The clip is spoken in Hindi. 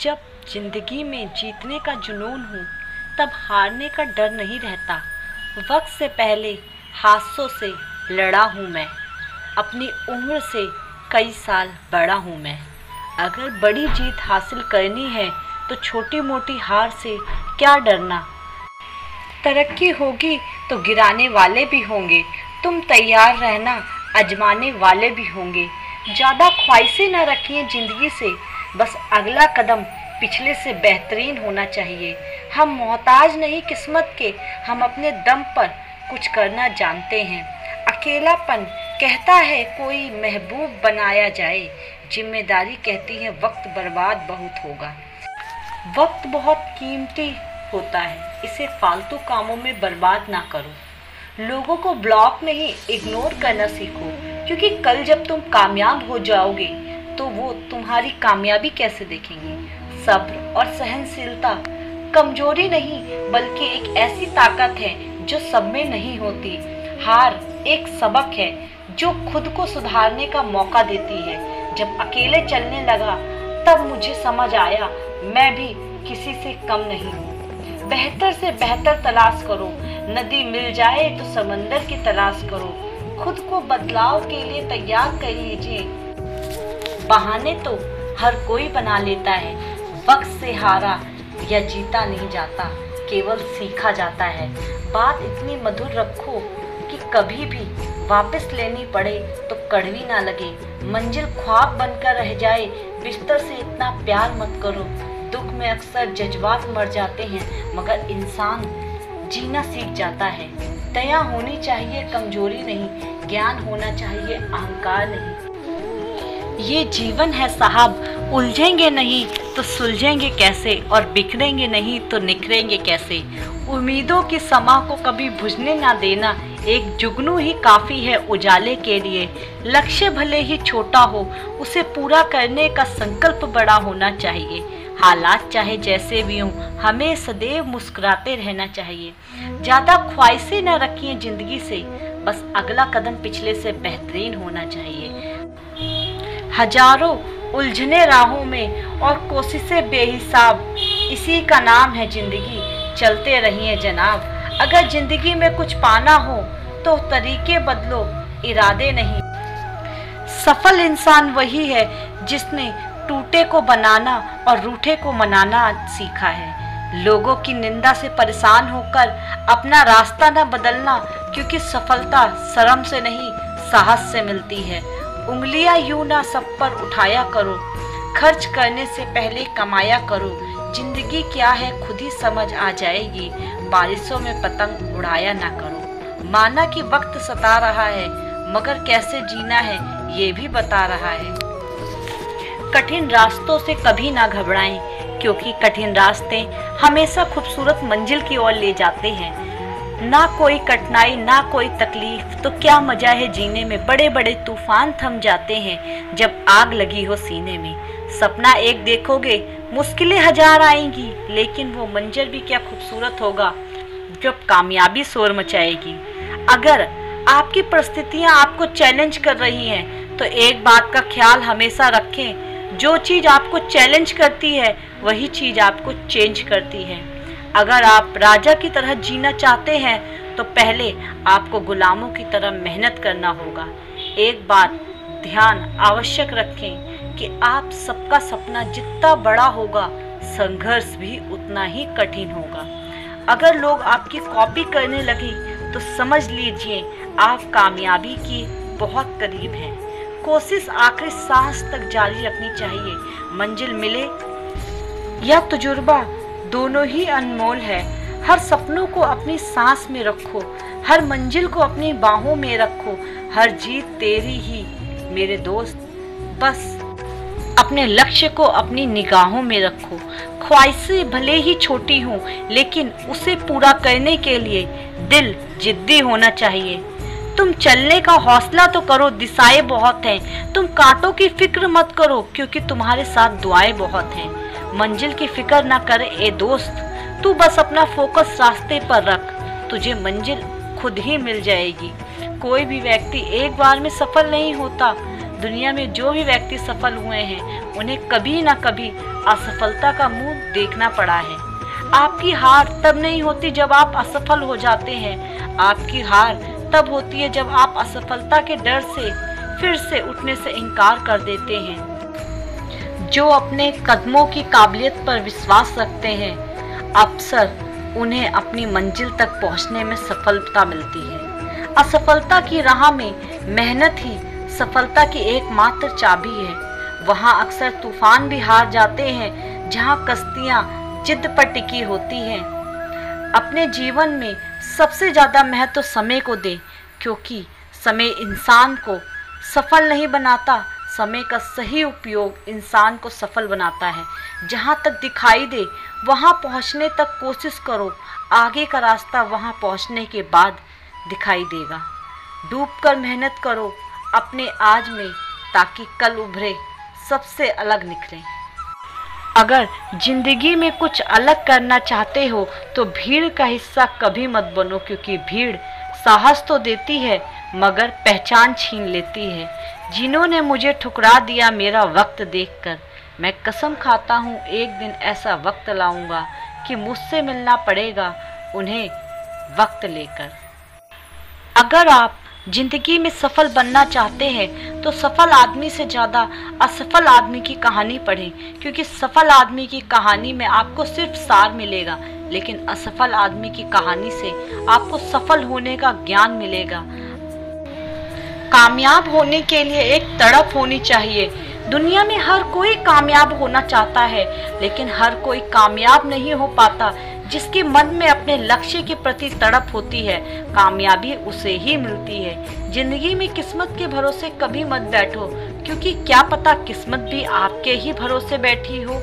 जब जिंदगी में जीतने का जुनून हो तब हारने का डर नहीं रहता। वक्त से पहले हादसों से लड़ा हूँ मैं, अपनी उम्र से कई साल बड़ा हूँ मैं। अगर बड़ी जीत हासिल करनी है तो छोटी मोटी हार से क्या डरना। तरक्की होगी तो गिराने वाले भी होंगे, तुम तैयार रहना, आजमाने वाले भी होंगे। ज़्यादा ख्वाहिशें न रखिए ज़िंदगी से, बस अगला कदम पिछले से बेहतरीन होना चाहिए। हम मोहताज नहीं किस्मत के, हम अपने दम पर कुछ करना जानते हैं। अकेलापन कहता है कोई महबूब बनाया जाए, जिम्मेदारी कहती है वक्त बर्बाद बहुत होगा। वक्त बहुत कीमती होता है, इसे फालतू कामों में बर्बाद ना करो। लोगों को ब्लॉक नहीं इग्नोर करना सीखो, क्योंकि कल जब तुम कामयाब हो जाओगे तो वो तुम्हारी कामयाबी कैसे देखेंगे। सब्र और सहनशीलता कमजोरी नहीं बल्कि एक ऐसी ताकत है जो सब में नहीं होती। हार एक सबक है जो खुद को सुधारने का मौका देती है। जब अकेले चलने लगा तब मुझे समझ आया मैं भी किसी से कम नहीं हूँ। बेहतर से बेहतर तलाश करो, नदी मिल जाए तो समंदर की तलाश करो। खुद को बदलाव के लिए तैयार कर लीजिए। बहाने तो हर कोई बना लेता है, वक्त से हारा या जीता नहीं जाता, केवल सीखा जाता है। बात इतनी मधुर रखो कि कभी भी वापस लेनी पड़े तो कड़वी ना लगे। मंजिल ख्वाब बनकर रह जाए, बिस्तर से इतना प्यार मत करो। दुख में अक्सर जज्बात मर जाते हैं, मगर इंसान जीना सीख जाता है। दया होनी चाहिए कमजोरी नहीं, ज्ञान होना चाहिए अहंकार नहीं। ये जीवन है साहब, उलझेंगे नहीं तो सुलझेंगे कैसे, और बिखरेंगे नहीं तो निखरेंगे कैसे। उम्मीदों की समा को कभी बुझने ना देना, एक जुगनू ही काफ़ी है उजाले के लिए। लक्ष्य भले ही छोटा हो, उसे पूरा करने का संकल्प बड़ा होना चाहिए। हालात चाहे जैसे भी हों, हमें सदैव मुस्कुराते रहना चाहिए। ज़्यादा ख्वाहिशें न रखिए ज़िंदगी से, बस अगला कदम पिछले से बेहतरीन होना चाहिए। हजारों उलझने राहों में और कोशिशें बेहिसाब, इसी का नाम है ज़िंदगी। चलते रहिए जनाब। अगर ज़िंदगी में कुछ पाना हो तो तरीके बदलो, इरादे नहीं। सफल इंसान वही है जिसने टूटे को बनाना और रूठे को मनाना सीखा है। लोगों की निंदा से परेशान होकर अपना रास्ता न बदलना, क्योंकि सफलता शर्म से नहीं साहस से मिलती है। उंगलियां यूं ना सब पर उठाया करो, खर्च करने से पहले कमाया करो। जिंदगी क्या है खुद ही समझ आ जाएगी, बारिशों में पतंग उड़ाया ना करो। माना कि वक्त सता रहा है, मगर कैसे जीना है ये भी बता रहा है। कठिन रास्तों से कभी ना घबराएं, क्योंकि कठिन रास्ते हमेशा खूबसूरत मंजिल की ओर ले जाते हैं। ना कोई कठिनाई ना कोई तकलीफ तो क्या मजा है जीने में। बड़े बड़े तूफान थम जाते हैं जब आग लगी हो सीने में। सपना एक देखोगे मुश्किलें हजार आएंगी, लेकिन वो मंजर भी क्या खूबसूरत होगा जब कामयाबी शोर मचाएगी। अगर आपकी परिस्थितियां आपको चैलेंज कर रही हैं तो एक बात का ख्याल हमेशा रखें, जो चीज़ आपको चैलेंज करती है वही चीज़ आपको चेंज करती है। अगर आप राजा की तरह जीना चाहते हैं तो पहले आपको गुलामों की तरह मेहनत करना होगा। एक बात ध्यान आवश्यक रखें कि आप सबका सपना जितना बड़ा होगा, संघर्ष भी उतना ही कठिन होगा। अगर लोग आपकी कॉपी करने लगे तो समझ लीजिए आप कामयाबी की बहुत करीब हैं। कोशिश आखिरी सांस तक जारी रखनी चाहिए। मंजिल मिले या तजुर्बा, दोनों ही अनमोल है। हर सपनों को अपनी सांस में रखो, हर मंजिल को अपनी बाहों में रखो। हर जीत तेरी ही मेरे दोस्त, बस अपने लक्ष्य को अपनी निगाहों में रखो। ख्वाहिशें भले ही छोटी हों, लेकिन उसे पूरा करने के लिए दिल जिद्दी होना चाहिए। तुम चलने का हौसला तो करो, दिशाएं बहुत हैं। तुम कांटों की फिक्र मत करो, क्योंकि तुम्हारे साथ दुआएं बहुत हैं। मंजिल की फिक्र ना करे ए दोस्त, तू बस अपना फोकस रास्ते पर रख, तुझे मंजिल खुद ही मिल जाएगी। कोई भी व्यक्ति एक बार में सफल नहीं होता, दुनिया में जो भी व्यक्ति सफल हुए हैं उन्हें कभी ना कभी असफलता का मुंह देखना पड़ा है। आपकी हार तब नहीं होती जब आप असफल हो जाते हैं, आपकी हार तब होती है जब आप असफलता के डर से फिर से उठने से इनकार कर देते हैं। जो अपने कदमों की काबिलियत पर विश्वास रखते हैं, अक्सर उन्हें अपनी मंजिल तक पहुंचने में सफलता मिलती है। असफलता की राह में मेहनत ही सफलता की एकमात्र चाबी है। वहां अक्सर तूफान भी हार जाते हैं जहां कश्तियां जिद पर टिकी होती हैं। अपने जीवन में सबसे ज़्यादा महत्व समय को दें, क्योंकि समय इंसान को सफल नहीं बनाता, समय का सही उपयोग इंसान को सफल बनाता है। जहाँ तक दिखाई दे वहाँ पहुँचने तक कोशिश करो, आगे का रास्ता वहाँ पहुँचने के बाद दिखाई देगा। डूबकर मेहनत करो अपने आज में, ताकि कल उभरे सबसे अलग निखरे। अगर जिंदगी में कुछ अलग करना चाहते हो तो भीड़ का हिस्सा कभी मत बनो, क्योंकि भीड़ साहस तो देती है मगर पहचान छीन लेती है। जिन्होंने मुझे ठुकरा दिया मेरा वक्त देखकर, मैं कसम खाता हूँ एक दिन ऐसा वक्त लाऊंगा कि मुझसे मिलना पड़ेगा उन्हें वक्त लेकर। अगर आप जिंदगी में सफल बनना चाहते हैं तो सफल आदमी से ज़्यादा असफल आदमी की कहानी पढ़ें, क्योंकि सफल आदमी की कहानी में आपको सिर्फ सार मिलेगा, लेकिन असफल आदमी की कहानी से आपको सफल होने का ज्ञान मिलेगा। कामयाब होने के लिए एक तड़प होनी चाहिए। दुनिया में हर कोई कामयाब होना चाहता है, लेकिन हर कोई कामयाब नहीं हो पाता। जिसके मन में अपने लक्ष्य के प्रति तड़प होती है, कामयाबी उसे ही मिलती है। जिंदगी में किस्मत के भरोसे कभी मत बैठो, क्योंकि क्या पता किस्मत भी आपके ही भरोसे बैठी हो।